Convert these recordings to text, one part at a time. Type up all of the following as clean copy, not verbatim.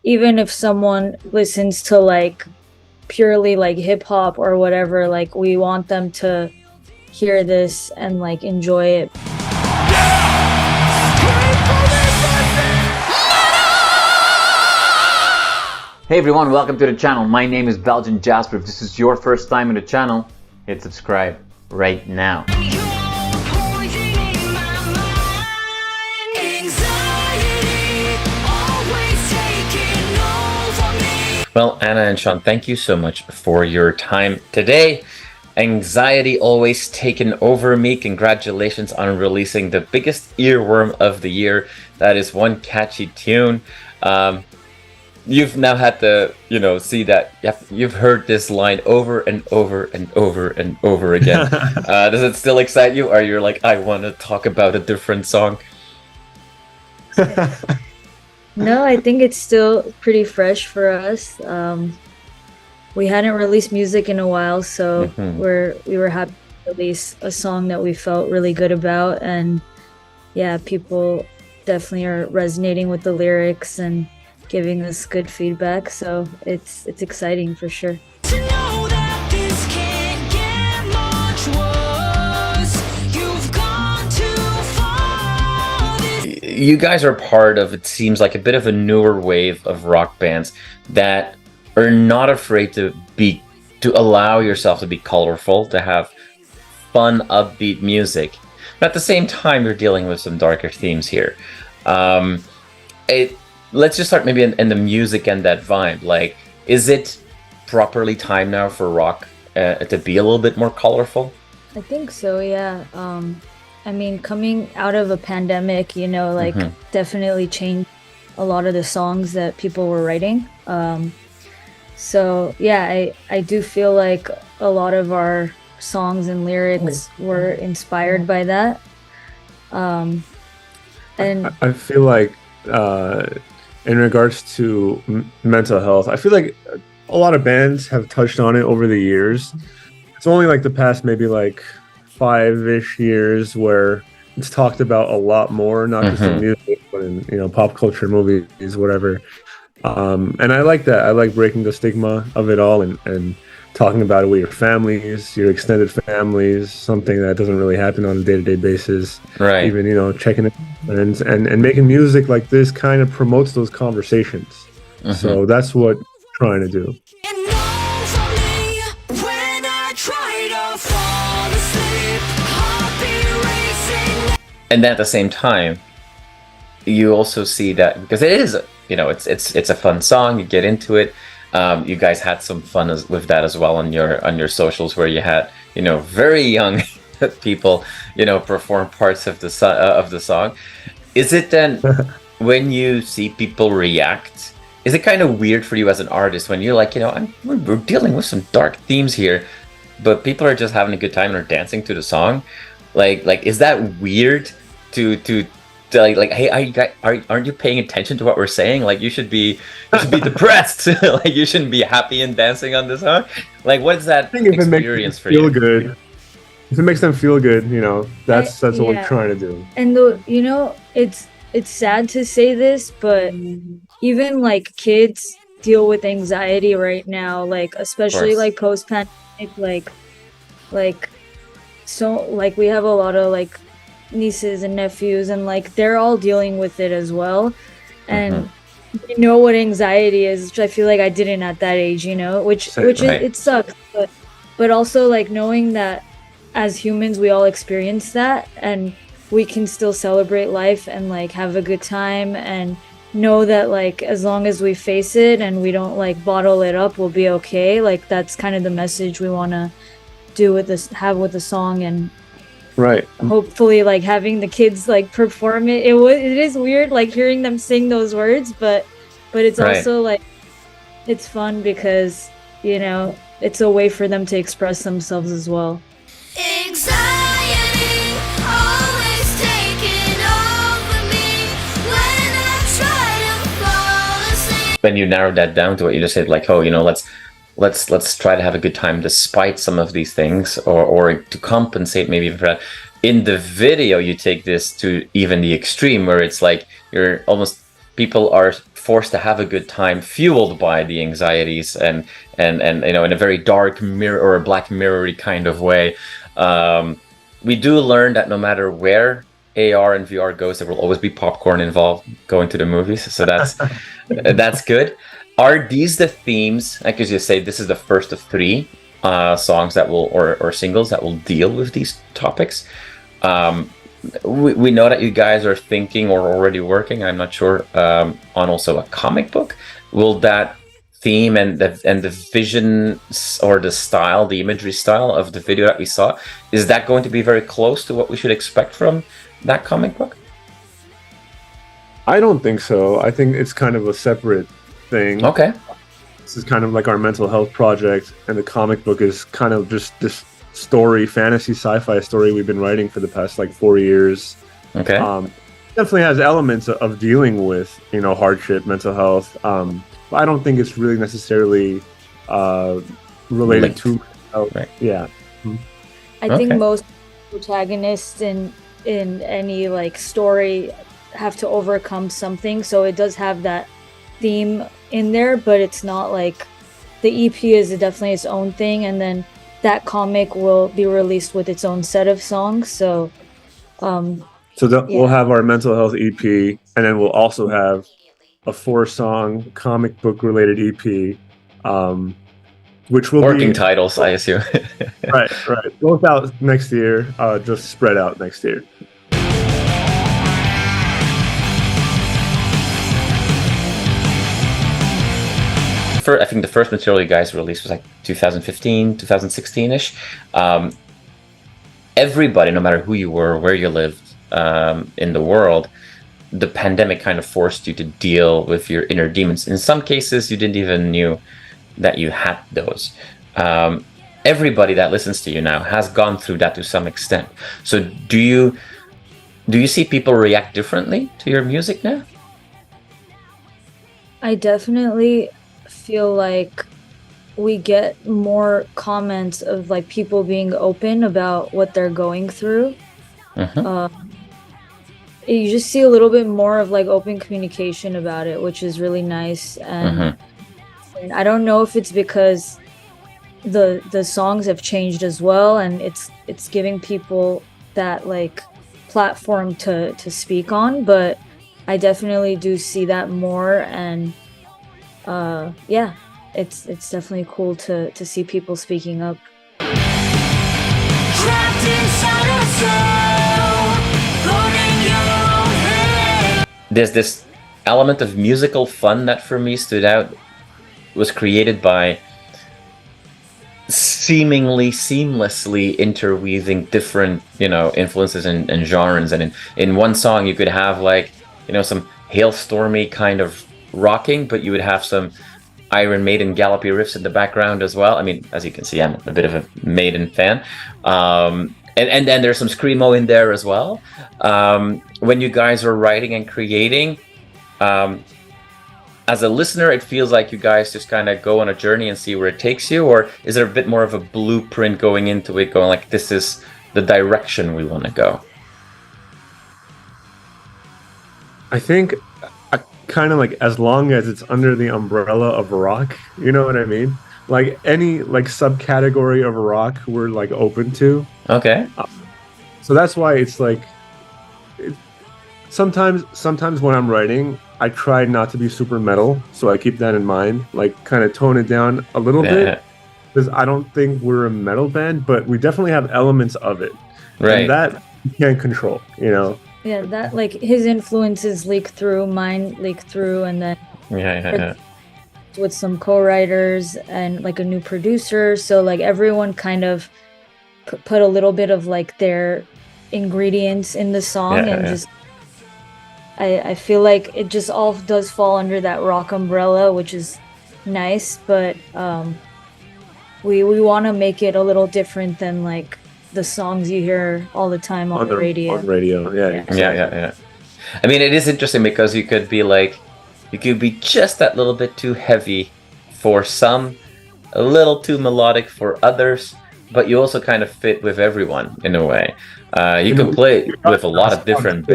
even if someone listens to like purely like hip hop or whatever, like we want them to hear this and like enjoy it. Hey everyone, welcome to the channel. My name is Belgian Jasper. If this is your first time in the channel, hit subscribe right now. Well, Anna and Shaunt, thank you so much for your time today. Anxiety always taken over me. Congratulations on releasing the biggest earworm of the year. That is one catchy tune. You've now had to, see that you've heard this line over and over and over and over again. Does it still excite you? Or you're like, I want to talk about a different song? No, I think it's still pretty fresh for us. We hadn't released music in a while, so we were happy to release a song that we felt really good about, and yeah, people definitely are resonating with the lyrics and giving us good feedback, so it's exciting for sure. You guys are part of, it seems like, a bit of a newer wave of rock bands that are not afraid to allow yourself to be colorful, to have fun, upbeat music. But at the same time, you're dealing with some darker themes here. Let's just start maybe in the music and that vibe. Like, is it properly timed now for rock to be a little bit more colorful? I think so, yeah. I mean, coming out of a pandemic, definitely changed a lot of the songs that people were writing. So yeah, I do feel like a lot of our songs and lyrics were inspired by that. And I feel like in regards to mental health, I feel like a lot of bands have touched on it over the years. It's only like the past maybe like 5-ish years where it's talked about a lot more, not just in music, but in pop culture, movies, whatever. And I like that. I like breaking the stigma of it all and talking about it with your families, your extended families, something that doesn't really happen on a day-to-day basis. Right. Even checking it and making music like this kind of promotes those conversations. So that's what I'm trying to do. And then at the same time, you also see that, because it is, it's a fun song. You get into it. You guys had some fun with that as well on your socials, where you had very young people perform parts of the song. Is it then when you see people react? Is it kind of weird for you as an artist when you're like, we're dealing with some dark themes here, but people are just having a good time and are dancing to the song? Like, is that weird to like, hey, aren't you paying attention to what we're saying? Like, you should be depressed. Like, you shouldn't be happy and dancing on this song. Like, what's that experience for you? Good. If it makes them feel good, that's what we're trying to do. And it's sad to say this, but even like kids deal with anxiety right now, like especially like post-pandemic, so like we have a lot of like nieces and nephews, and like they're all dealing with it as well. And what anxiety is, which I feel like I didn't at that age, it sucks, but also like knowing that as humans we all experience that, and we can still celebrate life and like have a good time, and know that like as long as we face it and we don't like bottle it up, we'll be okay. Like, that's kind of the message we want to have with the song, and hopefully like having the kids like perform it. It is weird like hearing them sing those words, but it's also like it's fun because it's a way for them to express themselves as well. Anxiety always taking over me when I try to fall asleep. When you narrowed that down to what you just said, like, let's try to have a good time despite some of these things, or to compensate maybe for that. In the video, you take this to even the extreme, where it's like people are forced to have a good time, fueled by the anxieties and you know, in a very dark mirror or a black mirror-y kind of way. We do learn that no matter where AR and VR goes, there will always be popcorn involved going to the movies. So that's good. Are these the themes? Like as you say, this is the first of 3 songs that will or singles that will deal with these topics. We know that you guys are thinking or already working, I'm not sure, on also a comic book. Will that theme and the vision or the style, the imagery style of the video that we saw, is that going to be very close to what we should expect from that comic book? I don't think so. I think it's kind of a separate thing. Okay. This is kind of like our mental health project, and the comic book is kind of just this story, fantasy sci-fi story we've been writing for the past like 4 years. Okay. Definitely has elements of dealing with, you know, hardship, mental health. But I don't think it's really necessarily related Linked. to health. Right. Yeah. I think most protagonists in any like story have to overcome something, so it does have that theme in there, but it's not like the EP is definitely its own thing, and then that comic will be released with its own set of songs. So we'll have our mental health EP, and then we'll also have a 4-song comic book related EP, which will working be titles, I assume. right. Both out next year, just spread out next year. I think the first material you guys released was like 2015, 2016-ish. Everybody, no matter who you were, where you lived in the world, the pandemic kind of forced you to deal with your inner demons. In some cases, you didn't even knew that you had those. Everybody that listens to you now has gone through that to some extent. So do you see people react differently to your music now? I definitely feel like we get more comments of like people being open about what they're going through. You just see a little bit more of like open communication about it, which is really nice. And I don't know if it's because the songs have changed as well, and it's giving people that like platform to speak on, but I definitely do see that more. And yeah, it's definitely cool to see people speaking up. Trapped inside a cell, holding your own hand. There's this element of musical fun that for me stood out, was created by seemingly seamlessly interweaving different, you know, influences and genres. And in one song you could have like, you know, some Halestormy kind of rocking, but you would have some Iron Maiden gallopy riffs in the background as well. I mean, as you can see, I'm a bit of a Maiden fan. And then there's some screamo in there as well. When you guys are writing and creating, as a listener, it feels like you guys just kind of go on a journey and see where it takes you, or is there a bit more of a blueprint going into it, going like, this is the direction we want to go? I think kind of like as long as it's under the umbrella of rock, you know what I mean? Like any like subcategory of rock we're like open to. Okay. So that's why it's like sometimes when I'm writing, I try not to be super metal, so I keep that in mind, like kind of tone it down a little bit, because I don't think we're a metal band, but we definitely have elements of it. Right. And that you can't control, you know? Yeah, that like his influences leak through, mine leak through, and then with some co-writers and like a new producer, so like everyone kind of put a little bit of like their ingredients in the song, just I feel like it just all does fall under that rock umbrella, which is nice, but we want to make it a little different than like the songs you hear all the time on the radio. On radio, yeah. I mean, it is interesting because you could be just that little bit too heavy for some, a little too melodic for others, but you also kind of fit with everyone in a way. You can play with a lot of different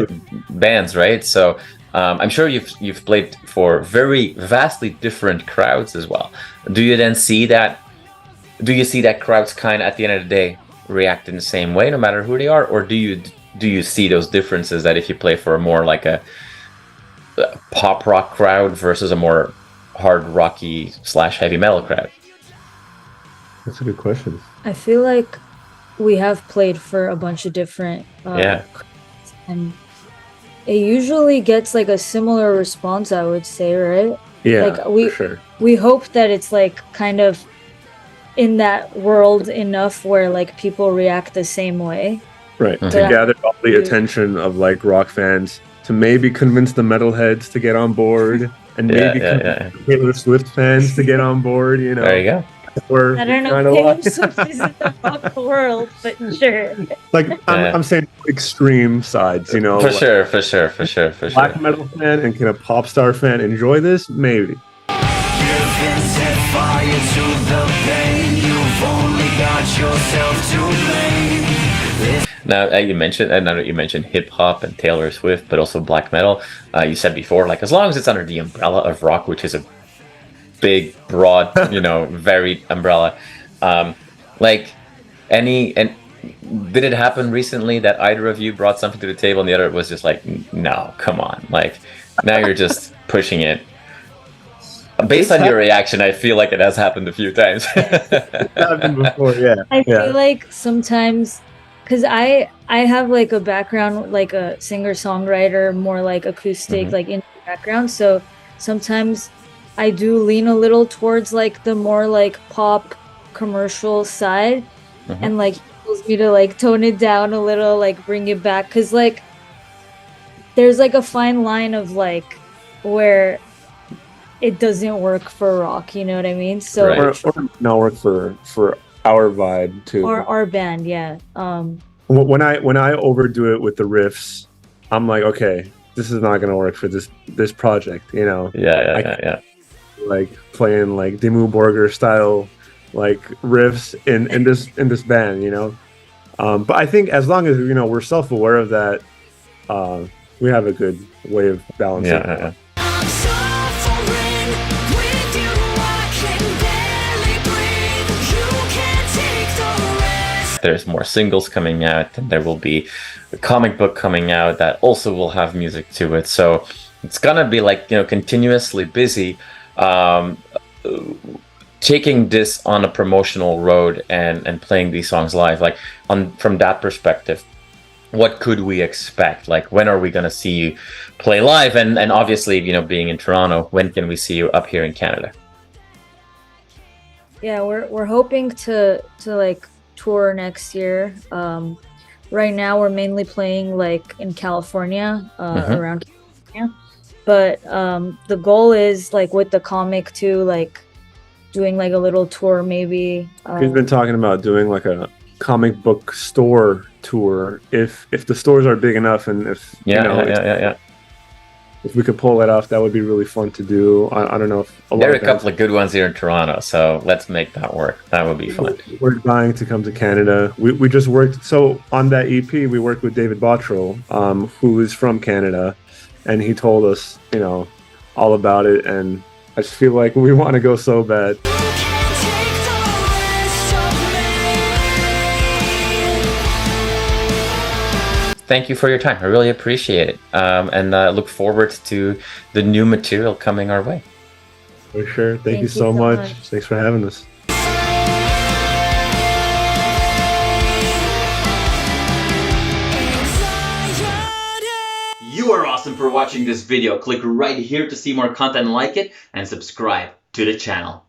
bands, right? So I'm sure you've played for very vastly different crowds as well. Do you then see that? Do you see that crowds kind of at the end of the day react in the same way, no matter who they are, or do you see those differences that if you play for a more like a pop rock crowd versus a more hard rocky / heavy metal crowd? That's a good question. I feel like we have played for a bunch of different and it usually gets like a similar response, I would say, right? Yeah, like for sure. we hope that it's like kind of in that world enough where like people react the same way. Right. To gather all the attention of like rock fans, to maybe convince the metalheads to get on board, and maybe convince Taylor Swift fans to get on board, you know. There you go. I don't know Taylor Swift is in the rock world, but sure. Like I'm saying extreme sides, you know. For like, sure. Black metal fan and can a pop star fan enjoy this? Maybe. You've been set fire to the pain. You've only got yourself to blame. Now you mentioned hip hop and Taylor Swift, but also black metal. You said before, like as long as it's under the umbrella of rock, which is a big, broad, varied umbrella. Did it happen recently that either of you brought something to the table and the other was just like, no, come on, like now you're just pushing it? Based on your reaction, I feel like it has happened a few times. It's happened before, yeah. I feel like sometimes, because I have like a background, like a singer-songwriter, more like acoustic, like in background. So sometimes I do lean a little towards like the more like pop commercial side, and like it tells me to like tone it down a little, like bring it back, because like there's like a fine line of like where it doesn't work for rock, you know what I mean? So or not work for our vibe too, or our band, yeah. When I overdo it with the riffs, I'm like, okay, this is not gonna work for this project, you know. Yeah. Like playing like Dimmu Borgir style like riffs in this band, you know. But I think as long as we're self-aware of that, we have a good way of balancing. Yeah. I'm suffering with you. I can barely breathe. You can't take the rest. There's more singles coming out, and there will be a comic book coming out that also will have music to it. So it's gonna be like continuously busy. Taking this on a promotional road and playing these songs live, like from that perspective, what could we expect? Like, when are we going to see you play live? And obviously, being in Toronto, when can we see you up here in Canada? Yeah, we're hoping to like tour next year. Right now we're mainly playing like in California, around California. But the goal is like with the comic too, like doing like a little tour maybe. He's been talking about doing like a comic book store tour if the stores are big enough, and if if we could pull that off, that would be really fun to do. I don't know if there are a couple of good ones here in Toronto, so let's make that work. That would be fun. We're dying to come to Canada. We just worked, so on that EP we worked with David Bottrell, who is from Canada, and he told us all about it, and I just feel like we want to go so bad. You can't take the rest of me. Thank you for your time. I really appreciate it, and look forward to the new material coming our way. For sure. Thank you so much. Thanks for having us. You are awesome for watching this video. Click right here to see more content like it and subscribe to the channel.